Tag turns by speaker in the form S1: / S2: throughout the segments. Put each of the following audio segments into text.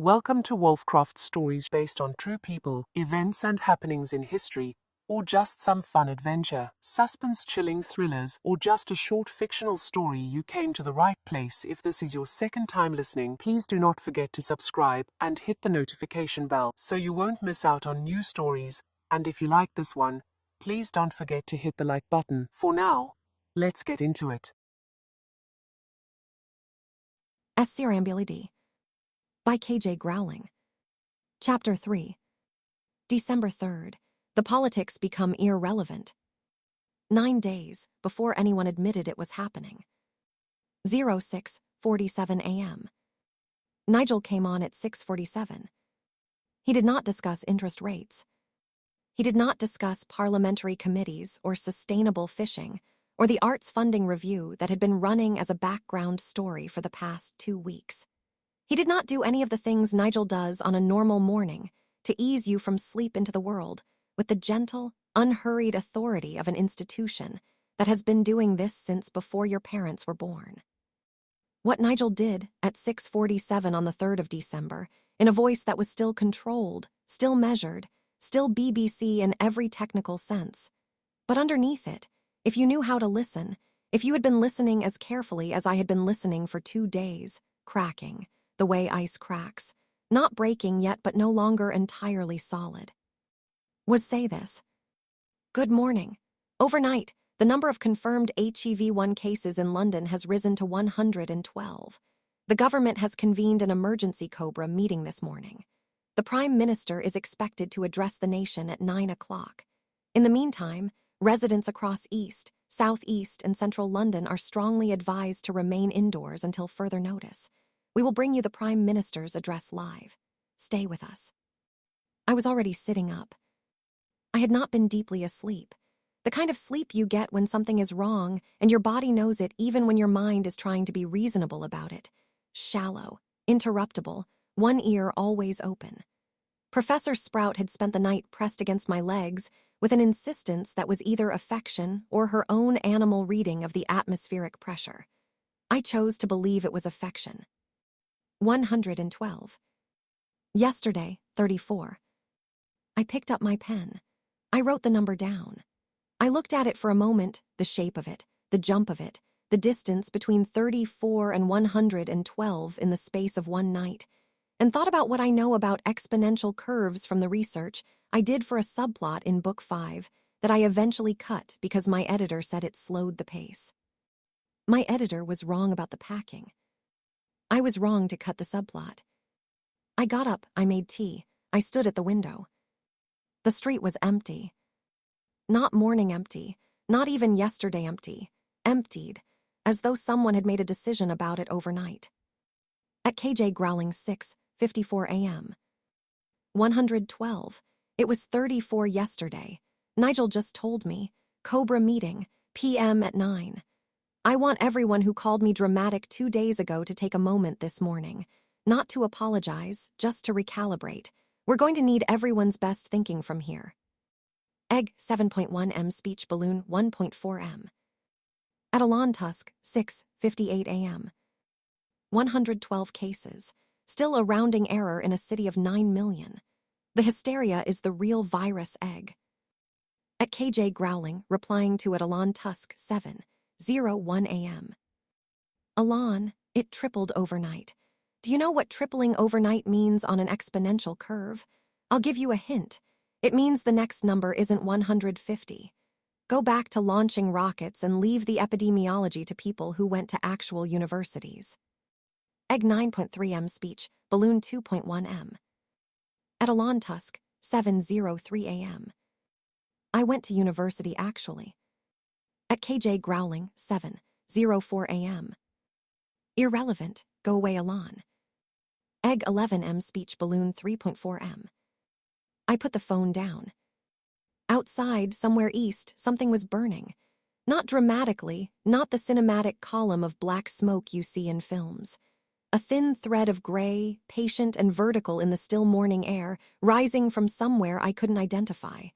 S1: Welcome to Wolfcroft, stories based on true people, events and happenings in history, or just some fun adventure, suspense chilling thrillers, or just a short fictional story. You came to the right place. If this is your second time listening, please do not forget to subscribe and hit the notification bell so you won't miss out on new stories. And if you like this one, please don't forget to hit the like button. For now, let's get into it.
S2: Scrambled by KJ GROWLING. Chapter 3. December 3rd. The politics become irrelevant. 9 days before anyone admitted it was happening. 06:47 a.m. Nigel came on at 6:47. He did not discuss interest rates. He did not discuss parliamentary committees or sustainable fishing or the arts funding review that had been running as a background story for the past 2 weeks. He did not do any of the things Nigel does on a normal morning to ease you from sleep into the world with the gentle, unhurried authority of an institution that has been doing this since before your parents were born. What Nigel did at 6:47 on the 3rd of December, in a voice that was still controlled, still measured, still BBC in every technical sense. But underneath it, if you knew how to listen, if you had been listening as carefully as I had been listening for 2 days, cracking, the way ice cracks, not breaking yet but no longer entirely solid, was say this. Good morning. Overnight, the number of confirmed HIV-1 cases in London has risen to 112. The government has convened an emergency COBRA meeting this morning. The Prime Minister is expected to address the nation at 9 o'clock. In the meantime, residents across East, South East, and Central London are strongly advised to remain indoors until further notice. We will bring you the Prime Minister's address live. Stay with us. I was already sitting up. I had not been deeply asleep. The kind of sleep you get when something is wrong and your body knows it even when your mind is trying to be reasonable about it. Shallow, interruptible, one ear always open. Professor Sprout had spent the night pressed against my legs with an insistence that was either affection or her own animal reading of the atmospheric pressure. I chose to believe it was affection. 112. Yesterday, 34. I picked up my pen. I wrote the number down. I looked at it for a moment, the shape of it, the jump of it, the distance between 34 and 112 in the space of one night, and thought about what I know about exponential curves from the research I did for a subplot in Book 5 that I eventually cut because my editor said it slowed the pace. My editor was wrong about the packing. I was wrong to cut the subplot. I got up, I made tea, I stood at the window. The street was empty. Not morning empty, not even yesterday empty, emptied, as though someone had made a decision about it overnight. At KJ GROWLING 6:54 a.m. 112. It was 34 yesterday. Nigel just told me. Cobra meeting, PM at 9. I want everyone who called me dramatic 2 days ago to take a moment this morning. Not to apologize, just to recalibrate. We're going to need everyone's best thinking from here. Egg 7.1 m speech balloon 1.4 m. At Elon Tusk, 6:58 a.m. 112 cases. Still a rounding error in a city of 9 million. The hysteria is the real virus egg. At KJ GROWLING, replying to at Elon Tusk 7:01 a.m. Elon, it tripled overnight. Do you know what tripling overnight means on an exponential curve? I'll give you a hint. It means the next number isn't 150. Go back to launching rockets and leave the epidemiology to people who went to actual universities. Egg 9.3 m speech, balloon 2.1 m. At Elon Tusk, 7:03 a.m. I went to university actually. At KJ GROWLING, 7:04 a.m. Irrelevant, go away Elon. Egg 11 m speech balloon 3.4 m. I put the phone down. Outside, somewhere east, something was burning. Not dramatically, not the cinematic column of black smoke you see in films. A thin thread of gray, patient and vertical in the still morning air, rising from somewhere I couldn't identify.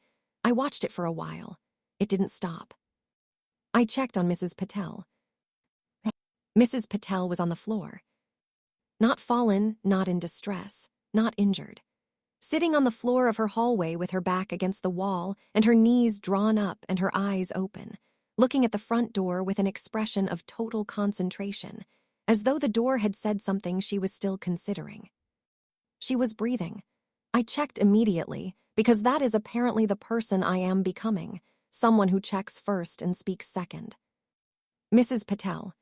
S2: I watched it for a while. It didn't stop. I checked on Mrs. Patel. Mrs. Patel was on the floor. Not fallen, not in distress, not injured. Sitting on the floor of her hallway with her back against the wall and her knees drawn up and her eyes open, looking at the front door with an expression of total concentration, as though the door had said something she was still considering. She was breathing. I checked immediately, because that is apparently the person I am becoming, someone who checks first and speaks second. Mrs. Patel.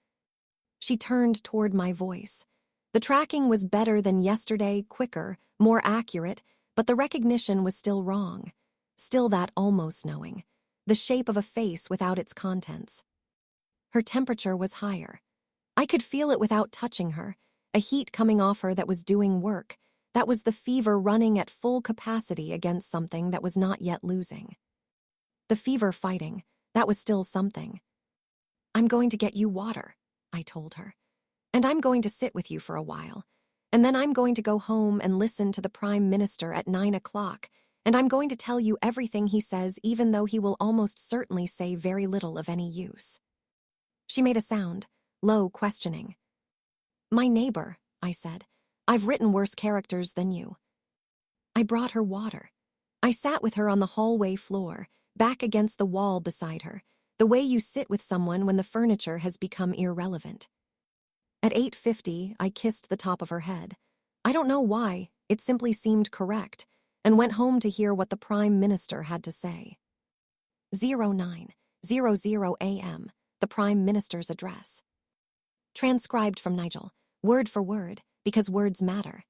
S2: She turned toward my voice. The tracking was better than yesterday, quicker, more accurate, but the recognition was still wrong. Still that almost knowing. The shape of a face without its contents. Her temperature was higher. I could feel it without touching her, a heat coming off her that was doing work. That was the fever running at full capacity against something that was not yet losing. The fever fighting, that was still something. "I'm going to get you water," I told her. "And I'm going to sit with you for a while. And then I'm going to go home and listen to the Prime Minister at 9 o'clock, and I'm going to tell you everything he says, even though he will almost certainly say very little of any use." She made a sound, low, questioning. "My neighbor," I said. "I've written worse characters than you." I brought her water. I sat with her on the hallway floor, back against the wall beside her, the way you sit with someone when the furniture has become irrelevant. At 8:50, I kissed the top of her head. I don't know why, it simply seemed correct, and went home to hear what the Prime Minister had to say. 09:00 a.m., the Prime Minister's address. Transcribed from Nigel, word for word, because words matter.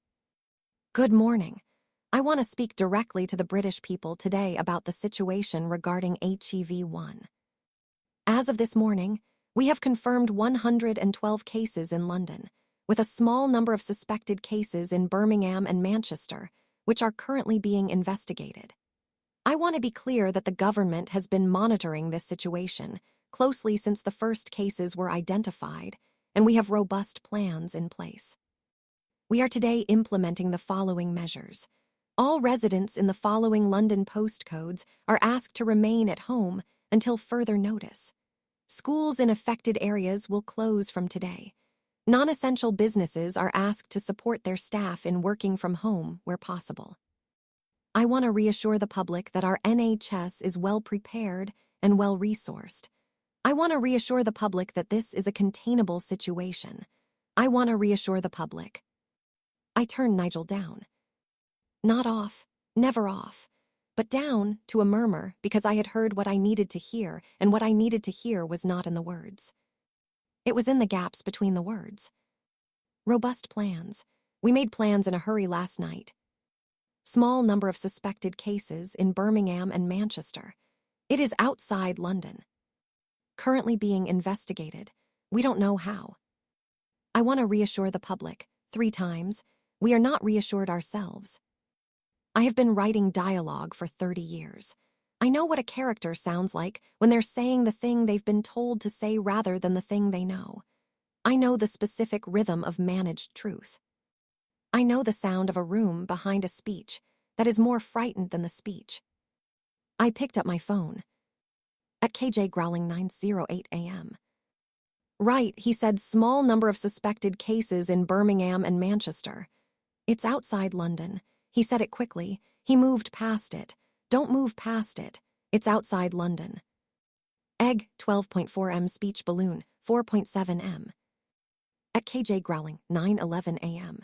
S2: "Good morning. I want to speak directly to the British people today about the situation regarding HEV1. As of this morning, we have confirmed 112 cases in London, with a small number of suspected cases in Birmingham and Manchester, which are currently being investigated. I want to be clear that the government has been monitoring this situation closely since the first cases were identified, and we have robust plans in place. We are today implementing the following measures. All residents in the following London postcodes are asked to remain at home until further notice. Schools in affected areas will close from today. Non-essential businesses are asked to support their staff in working from home where possible. I want to reassure the public that our NHS is well prepared and well resourced. I want to reassure the public that this is a containable situation. I want to reassure the public." I turned Nigel down. Not off, never off, but down to a murmur because I had heard what I needed to hear, and what I needed to hear was not in the words. It was in the gaps between the words. Robust plans. We made plans in a hurry last night. Small number of suspected cases in Birmingham and Manchester. It is outside London. Currently being investigated. We don't know how. I want to reassure the public, 3 times, we are not reassured ourselves. I have been writing dialogue for 30 years. I know what a character sounds like when they're saying the thing they've been told to say rather than the thing they know. I know the specific rhythm of managed truth. I know the sound of a room behind a speech that is more frightened than the speech. I picked up my phone. At KJ GROWLING 9:08 a.m. "Right," he said, "small number of suspected cases in Birmingham and Manchester. It's outside London." He said it quickly. He moved past it. "Don't move past it. It's outside London." Egg, 12.4 m speech balloon, 4.7 m. At KJ GROWLING 9:11 a.m.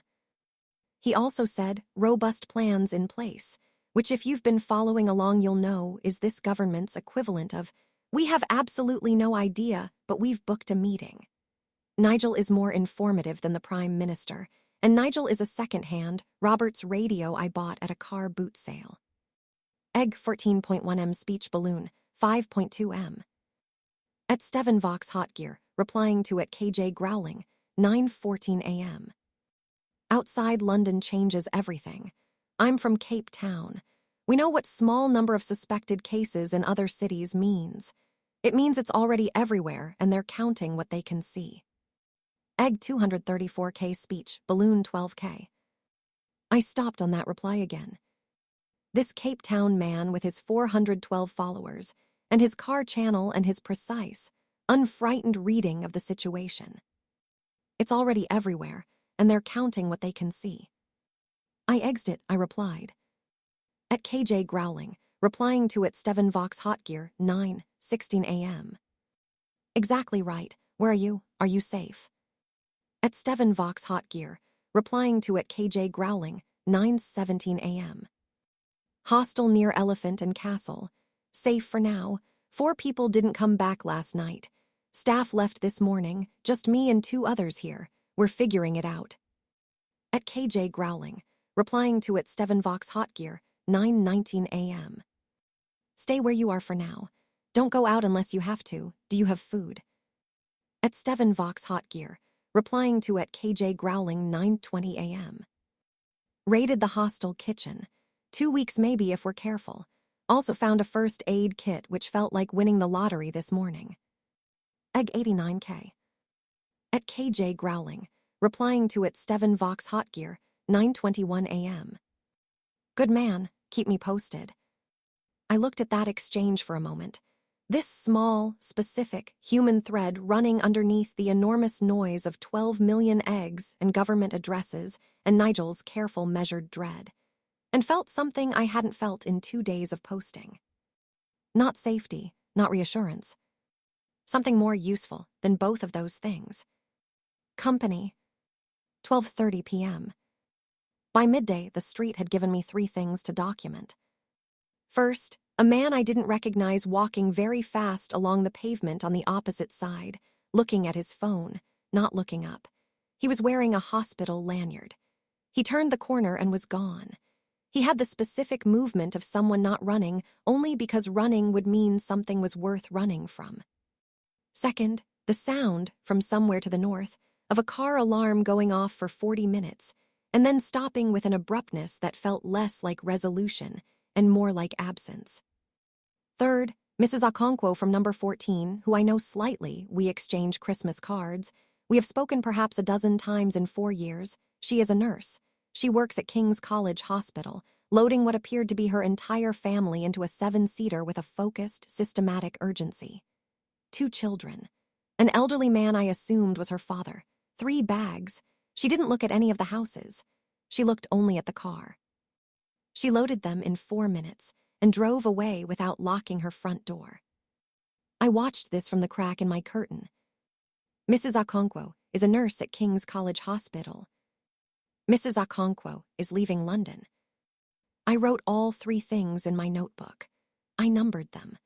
S2: He also said, robust plans in place, which if you've been following along you'll know is this government's equivalent of, we have absolutely no idea, but we've booked a meeting. Nigel is more informative than the Prime Minister, and Nigel is a second-hand, Roberts radio I bought at a car boot sale. Egg, 14.1 m speech balloon, 5.2 m. At Steven Vox Hotgear, replying to at KJ GROWLING, 9:14 a.m. Outside London changes everything. I'm from Cape Town. We know what small number of suspected cases in other cities means. It means it's already everywhere and they're counting what they can see. Egg, 234k speech, balloon 12k. I stopped on that reply again. This Cape Town man with his 412 followers, and his car channel and his precise, unfrightened reading of the situation. It's already everywhere, and they're counting what they can see. I egged it, I replied. At KJ Growling, replying to it Steven Vox Hotgear, 9:16 a.m. Exactly right. Where are you? Are you safe? At Steven Vox Hotgear, replying to it KJ Growling, 9:17 a.m. Hostel near Elephant and Castle. Safe for now. 4 people didn't come back last night. Staff left this morning, just me and 2 others here. We're figuring it out. At KJ Growling, replying to it Steven Vox Hotgear, 9:19 a.m. Stay where you are for now. Don't go out unless you have to. Do you have food? At Steven Vox Hotgear, replying to at KJ Growling, 9:20 a.m. Raided the hostel kitchen. 2 weeks maybe if we're careful. Also found a first aid kit which felt like winning the lottery this morning. Egg 89K. At KJ Growling, replying to it Steven Vox Hotgear, 9:21 a.m. Good man, keep me posted. I looked at that exchange for a moment. This small, specific, human thread running underneath the enormous noise of 12 million eggs and government addresses and Nigel's careful, measured dread. And felt something I hadn't felt in 2 days of posting. Not safety, not reassurance. Something more useful than both of those things. Company. 12:30 p.m. By midday, the street had given me 3 things to document. First, a man I didn't recognize walking very fast along the pavement on the opposite side, looking at his phone, not looking up. He was wearing a hospital lanyard. He turned the corner and was gone. He had the specific movement of someone not running only because running would mean something was worth running from. Second, the sound, from somewhere to the north, of a car alarm going off for 40 minutes, and then stopping with an abruptness that felt less like resolution and more like absence. Third, Mrs. Okonkwo from number 14, who I know slightly, we exchange Christmas cards. We have spoken perhaps a dozen times in 4 years. She is a nurse. She works at King's College Hospital, loading what appeared to be her entire family into a 7-seater with a focused, systematic urgency. 2 children. An elderly man I assumed was her father. 3 bags. She didn't look at any of the houses. She looked only at the car. She loaded them in 4 minutes and drove away without locking her front door. I watched this from the crack in my curtain. Mrs. Okonkwo is a nurse at King's College Hospital. Mrs. Okonkwo is leaving London. I wrote all 3 things in my notebook. I numbered them.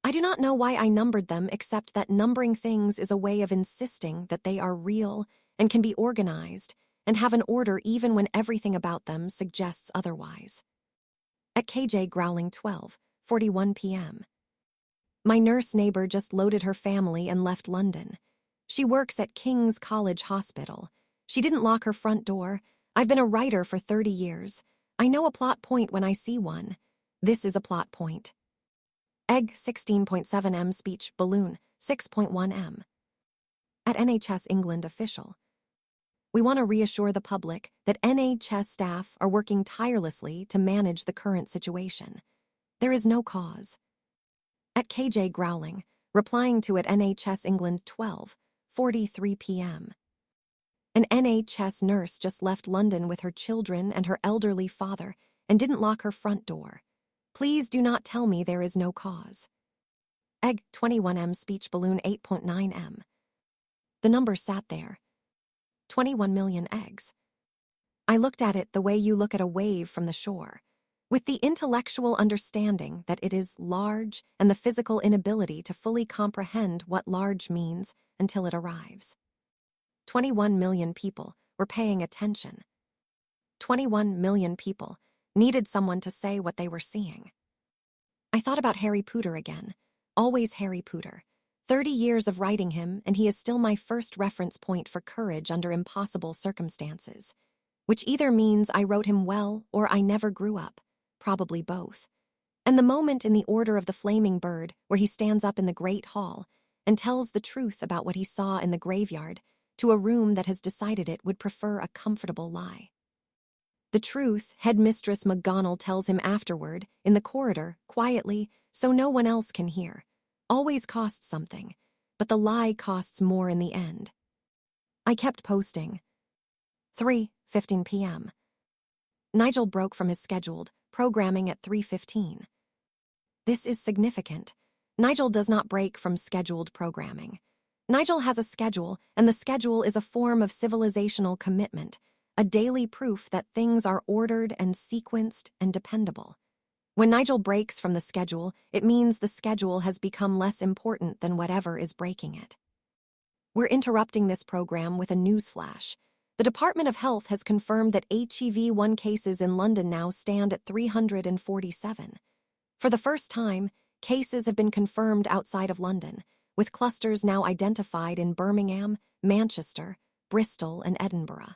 S2: I do not know why I numbered them except that numbering things is a way of insisting that they are real and can be organized and have an order even when everything about them suggests otherwise. At KJ Growling 12:41 p.m. My nurse neighbor just loaded her family and left London. She works at King's College Hospital. She didn't lock her front door. I've been a writer for 30 years. I know a plot point when I see one. This is a plot point. Egg 16.7 m speech balloon 6.1 m. At NHS England official. We want to reassure the public that NHS staff are working tirelessly to manage the current situation. There is no cause. At KJ Growling, replying to at NHS England 12:43 p.m. An NHS nurse just left London with her children and her elderly father and didn't lock her front door. Please do not tell me there is no cause. Egg 21 m speech balloon 8.9 m. The number sat there. 21 million eggs. I looked at it the way you look at a wave from the shore, with the intellectual understanding that it is large and the physical inability to fully comprehend what large means until it arrives. 21 million people were paying attention. 21 million people needed someone to say what they were seeing. I thought about Harry Potter again. Always Harry Potter. 30 years of writing him, and he is still my first reference point for courage under impossible circumstances, which either means I wrote him well or I never grew up, probably both. And the moment in the Order of the Flaming Bird where he stands up in the Great Hall and tells the truth about what he saw in the graveyard to a room that has decided it would prefer a comfortable lie. The truth, Headmistress McGonagall tells him afterward, in the corridor, quietly, so no one else can hear, always costs something, but the lie costs more in the end. I kept posting. 3:15 p.m. Nigel broke from his scheduled programming at 3:15. This is significant. Nigel does not break from scheduled programming. Nigel has a schedule, and the schedule is a form of civilizational commitment, a daily proof that things are ordered and sequenced and dependable. When Nigel breaks from the schedule, it means the schedule has become less important than whatever is breaking it. We're interrupting this program with a newsflash. The Department of Health has confirmed that HIV-1 cases in London now stand at 347. For the first time, cases have been confirmed outside of London, with clusters now identified in Birmingham, Manchester, Bristol, and Edinburgh.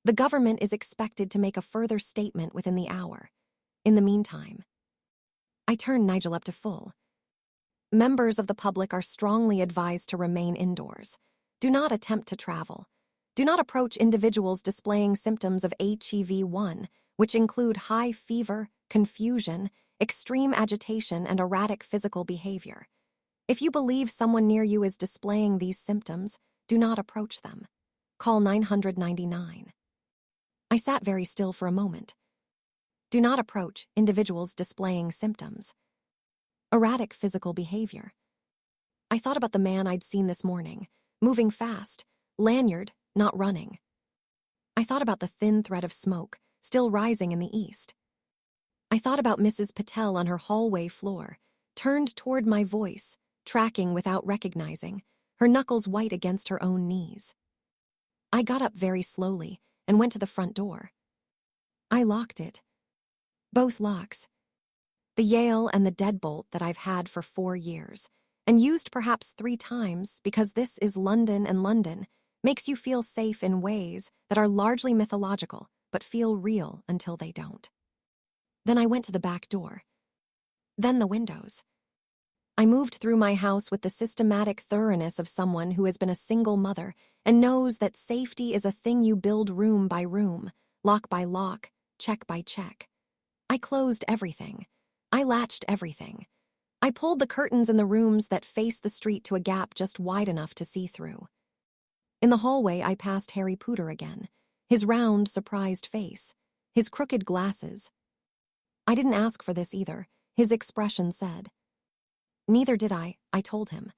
S2: The government is expected to make a further statement within the hour. In the meantime, I turn Nigel up to full. Members of the public are strongly advised to remain indoors. Do not attempt to travel. Do not approach individuals displaying symptoms of HIV-1, which include high fever, confusion, extreme agitation, and erratic physical behavior. If you believe someone near you is displaying these symptoms, do not approach them. Call 999. I sat very still for a moment. Do not approach individuals displaying symptoms. Erratic physical behavior. I thought about the man I'd seen this morning, moving fast, lanyard, not running. I thought about the thin thread of smoke, still rising in the east. I thought about Mrs. Patel on her hallway floor, turned toward my voice, tracking without recognizing, her knuckles white against her own knees. I got up very slowly and went to the front door. I locked it. Both locks. The Yale and the deadbolt that I've had for 4 years, and used perhaps 3 times because this is London, and London makes you feel safe in ways that are largely mythological but feel real until they don't. Then I went to the back door. Then the windows. I moved through my house with the systematic thoroughness of someone who has been a single mother and knows that safety is a thing you build room by room, lock by lock, check by check. I closed everything. I latched everything. I pulled the curtains in the rooms that face the street to a gap just wide enough to see through. In the hallway, I passed Harry Pooter again, his round, surprised face, his crooked glasses. I didn't ask for this either, his expression said. Neither did I told him.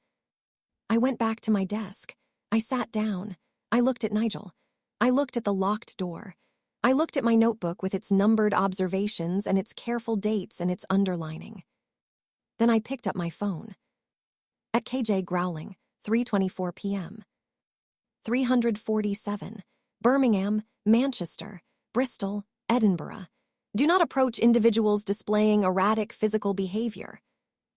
S2: I went back to my desk. I sat down. I looked at Nigel. I looked at the locked door. I looked at my notebook with its numbered observations and its careful dates and its underlining. Then I picked up my phone. At KJ GROWLING, 3:24 p.m. 347, Birmingham, Manchester, Bristol, Edinburgh. Do not approach individuals displaying erratic physical behavior.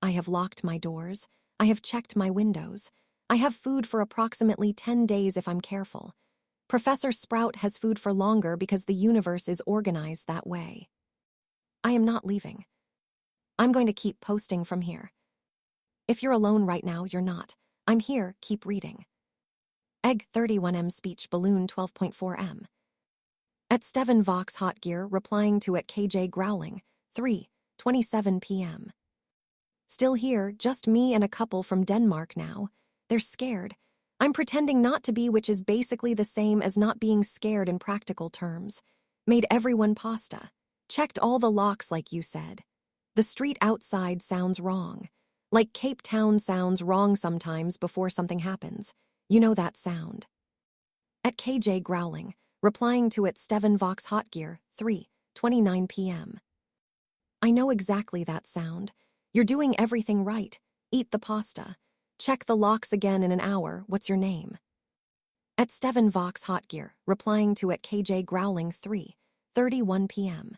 S2: I have locked my doors. I have checked my windows. I have food for approximately 10 days if I'm careful. Professor Sprout has food for longer because the universe is organized that way. I am not leaving. I'm going to keep posting from here. If you're alone right now, you're not. I'm here, keep reading. Egg 31M speech balloon 12.4M. At Steven Vox Hot Gear replying to at KJ GROWLING, 3:27 p.m. Still here, just me and a couple from Denmark now. They're scared. I'm pretending not to be, which is basically the same as not being scared in practical terms. Made everyone pasta. Checked all the locks like you said. The street outside sounds wrong. Like Cape Town sounds wrong sometimes before something happens. You know that sound. At KJ GROWLING, replying to at Steven Vox Hot Gear, 3:29 p.m. I know exactly that sound. You're doing everything right. Eat the pasta. Check the locks again in an hour. What's your name? At Steven Vox Hot Gear, replying to at KJ GROWLING, 3:31 p.m.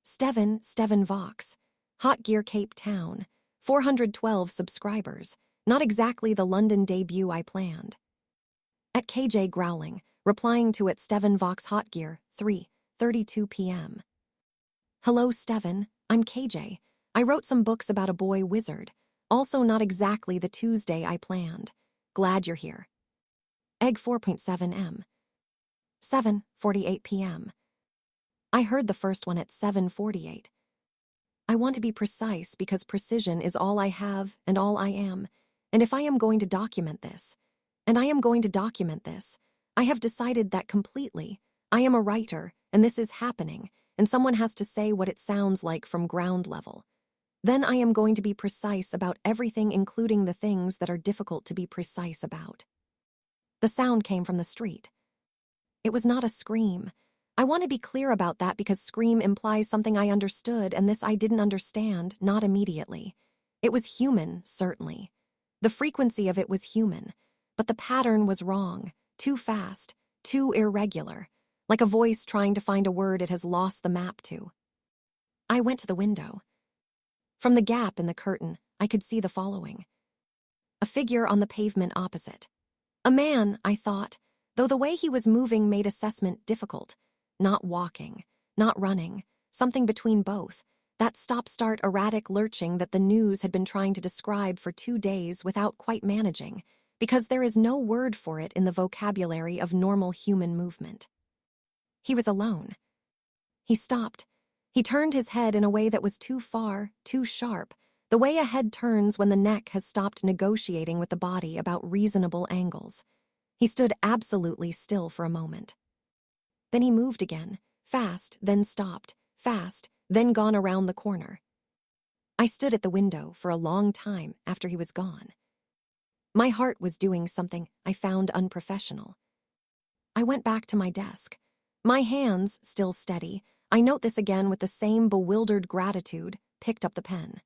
S2: Steven Vox. Hot Gear Cape Town. 412 subscribers. Not exactly the London debut I planned. At KJ GROWLING, replying to at Steven Vox Hot Gear, 3:32 p.m. Hello, Steven. I'm KJ. I wrote some books about a boy wizard. Also not exactly the Tuesday I planned. Glad you're here. Egg 4.7M. 7:48 p.m. I heard the first one at 7:48. I want to be precise because precision is all I have and all I am, and if I am going to document this, I have decided that completely, I am a writer, and this is happening, and someone has to say what it sounds like from ground level. Then I am going to be precise about everything, including the things that are difficult to be precise about. The sound came from the street. It was not a scream. I want to be clear about that because scream implies something I understood, and this I didn't understand, not immediately. It was human, certainly. The frequency of it was human, but the pattern was wrong, too fast, too irregular, like a voice trying to find a word it has lost the map to. I went to the window. From the gap in the curtain, I could see the following. A figure on the pavement opposite. A man, I thought, though the way he was moving made assessment difficult. Not walking, not running, something between both. That stop-start erratic lurching that the news had been trying to describe for 2 days without quite managing, because there is no word for it in the vocabulary of normal human movement. He was alone. He stopped. He turned his head in a way that was too far, too sharp, the way a head turns when the neck has stopped negotiating with the body about reasonable angles. He stood absolutely still for a moment. Then he moved again, fast, then stopped, fast, then gone around the corner. I stood at the window for a long time after he was gone. My heart was doing something I found unprofessional. I went back to my desk. My hands, still steady, I note this again with the same bewildered gratitude, picked up the pen.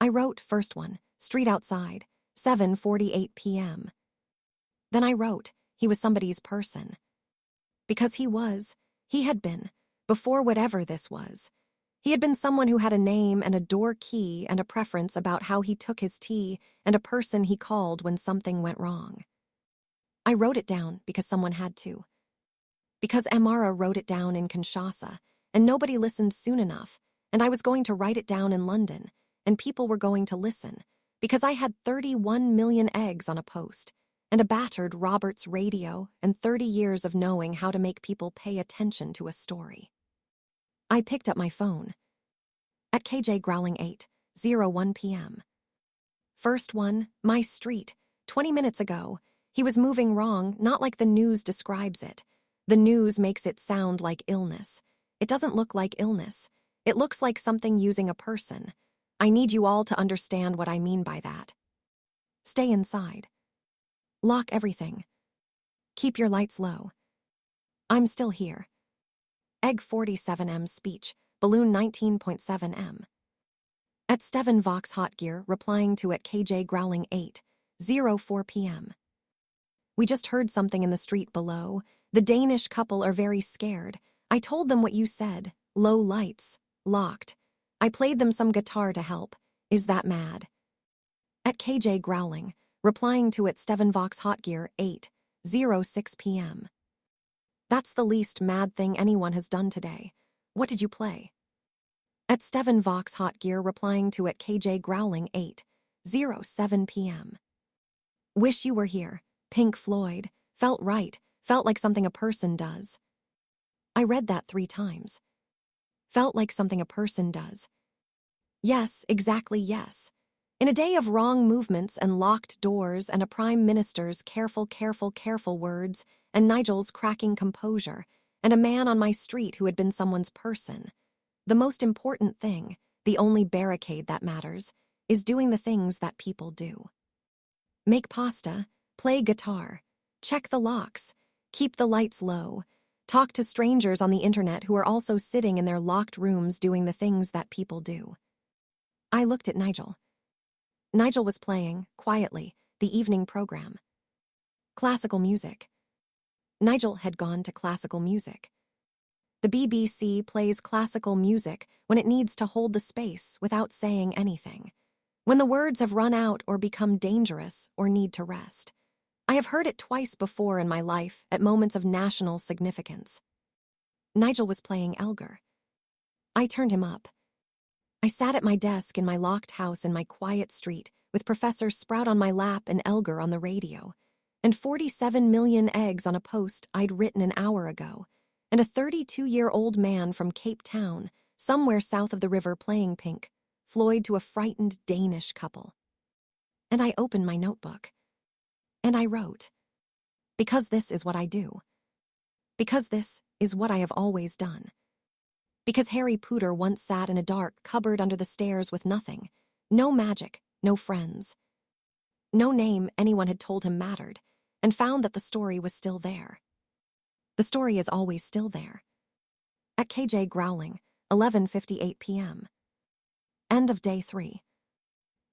S2: I wrote first one, street outside, 7:48 p.m. Then I wrote, he was somebody's person. Because he had been, before whatever this was. He had been someone who had a name and a door key and a preference about how he took his tea and a person he called when something went wrong. I wrote it down because someone had to. Because Amara wrote it down in Kinshasa, and nobody listened soon enough, and I was going to write it down in London, and people were going to listen, because I had 31 million eggs on a post, and a battered Roberts radio, and 30 years of knowing how to make people pay attention to a story. I picked up my phone. At KJ GROWLING 8:01 p.m. First one, my street, 20 minutes ago. He was moving wrong, not like the news describes it. The news makes it sound like illness. It doesn't look like illness. It looks like something using a person. I need you all to understand what I mean by that. Stay inside. Lock everything. Keep your lights low. I'm still here. Egg 47M speech, balloon 19.7M. At Steven Vox Hotgear, replying to at KJ GROWLING 8:04 p.m. We just heard something in the street below. The Danish couple are very scared. I told them what you said. Low lights. Locked. I played them some guitar to help. Is that mad? At KJ GROWLING, replying to at Steven Vox Hotgear 8:06 p.m. That's the least mad thing anyone has done today. What did you play? At Steven Vox Hotgear, replying to at KJ GROWLING 8:07 p.m. Wish you were here. Pink Floyd. Felt right. Felt like something a person does. I read that 3 times. Felt like something a person does. Yes, exactly yes. In a day of wrong movements and locked doors and a prime minister's careful words and Nigel's cracking composure and a man on my street who had been someone's person, the most important thing, the only barricade that matters, is doing the things that people do. Make pasta, play guitar, check the locks, keep the lights low, talk to strangers on the internet who are also sitting in their locked rooms doing the things that people do. I looked at Nigel. Nigel was playing, quietly, the evening program. Classical music. Nigel had gone to classical music. The BBC plays classical music when it needs to hold the space without saying anything, when the words have run out or become dangerous or need to rest. I have heard it twice before in my life at moments of national significance. Nigel was playing Elgar. I turned him up. I sat at my desk in my locked house in my quiet street with Professor Sprout on my lap and Elgar on the radio, and 47 million eggs on a post I'd written an hour ago, and a 32-year-old man from Cape Town, somewhere south of the river playing Pink Floyd to a frightened Danish couple. And I opened my notebook. And I wrote. Because this is what I do. Because this is what I have always done. Because Harry Potter once sat in a dark cupboard under the stairs with nothing, no magic, no friends, no name anyone had told him mattered, and found that the story was still there. The story is always still there. At KJ GROWLING, 11:58 p.m. End of day 3.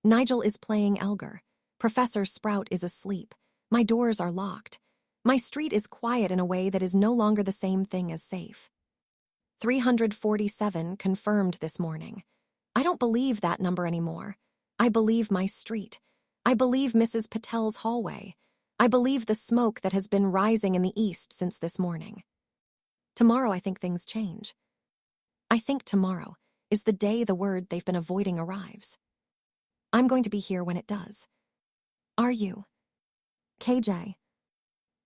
S2: Nigel is playing Elgar. Professor Sprout is asleep. My doors are locked. My street is quiet in a way that is no longer the same thing as safe. 347 confirmed this morning. I don't believe that number anymore. I believe my street. I believe Mrs. Patel's hallway. I believe the smoke that has been rising in the east since this morning. Tomorrow I think things change. I think tomorrow is the day the word they've been avoiding arrives. I'm going to be here when it does. Are you? KJ.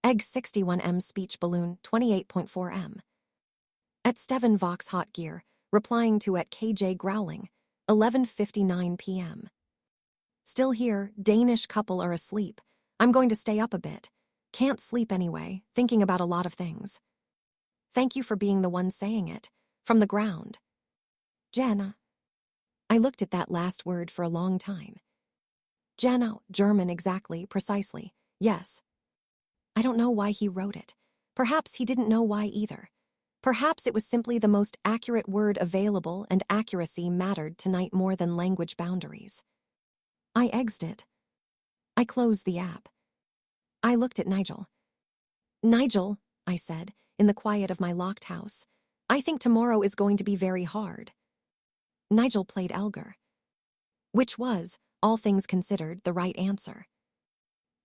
S2: Egg 61M speech balloon 28.4M. At Steven Vox Hot Gear, replying to at KJ GROWLING, 11:59 p.m. Still here, Danish couple are asleep. I'm going to stay up a bit. Can't sleep anyway, thinking about a lot of things. Thank you for being the one saying it, from the ground. Jenna. I looked at that last word for a long time. Jenna, German exactly, precisely, yes. I don't know why he wrote it. Perhaps he didn't know why either. Perhaps it was simply the most accurate word available and accuracy mattered tonight more than language boundaries. I exited it. I closed the app. I looked at Nigel. Nigel, I said, in the quiet of my locked house, I think tomorrow is going to be very hard. Nigel played Elgar. Which was, all things considered, the right answer.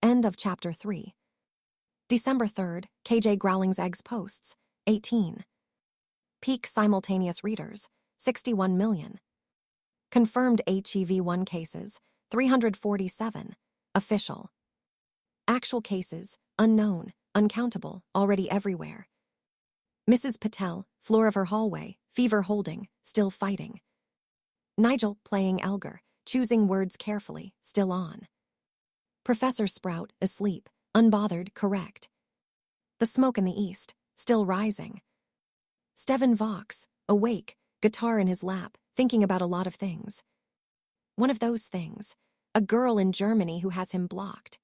S2: End of chapter 3. December 3rd, KJ GROWLING's Eggs posts, 18. Peak simultaneous readers, 61 million. Confirmed HEV1 cases, 347. Official. Actual cases, unknown, uncountable, already everywhere. Mrs. Patel, floor of her hallway, fever holding, still fighting. Nigel playing Elgar, choosing words carefully, still on. Professor Sprout, asleep, unbothered, correct. The smoke in the east, still rising. Steven Vox, awake, guitar in his lap, thinking about a lot of things. One of those things, a girl in Germany who has him blocked.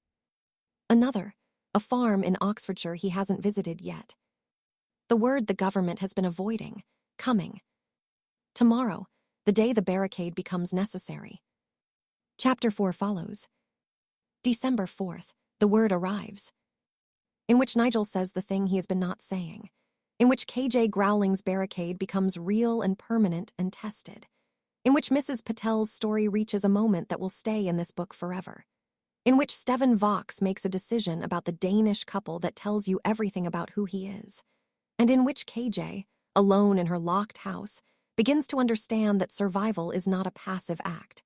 S2: Another, a farm in Oxfordshire he hasn't visited yet. The word the government has been avoiding, coming. Tomorrow, the day the barricade becomes necessary. Chapter 4 follows. December 4th, the word arrives. In which Nigel says the thing he has been not saying. In which KJ GROWLING's barricade becomes real and permanent and tested. In which Mrs. Patel's story reaches a moment that will stay in this book forever. In which Steven Vox makes a decision about the Danish couple that tells you everything about who he is. And in which KJ, alone in her locked house, begins to understand that survival is not a passive act.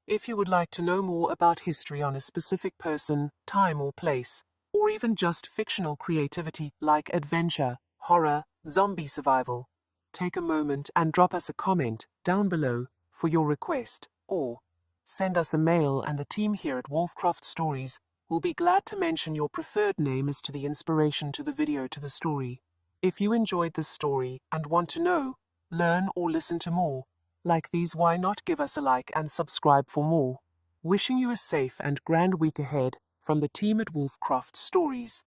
S1: If you would like to know more about history on a specific person, time or place, or even just fictional creativity like adventure, horror, zombie survival, take a moment and drop us a comment down below for your request, or send us a mail and the team here at Wolfcroft Stories will be glad to mention your preferred name as to the inspiration to the video to the story. If you enjoyed this story and want to know, learn or listen to more like these, why not give us a like and subscribe for more. Wishing you a safe and grand week ahead from the team at Wolfcroft Stories.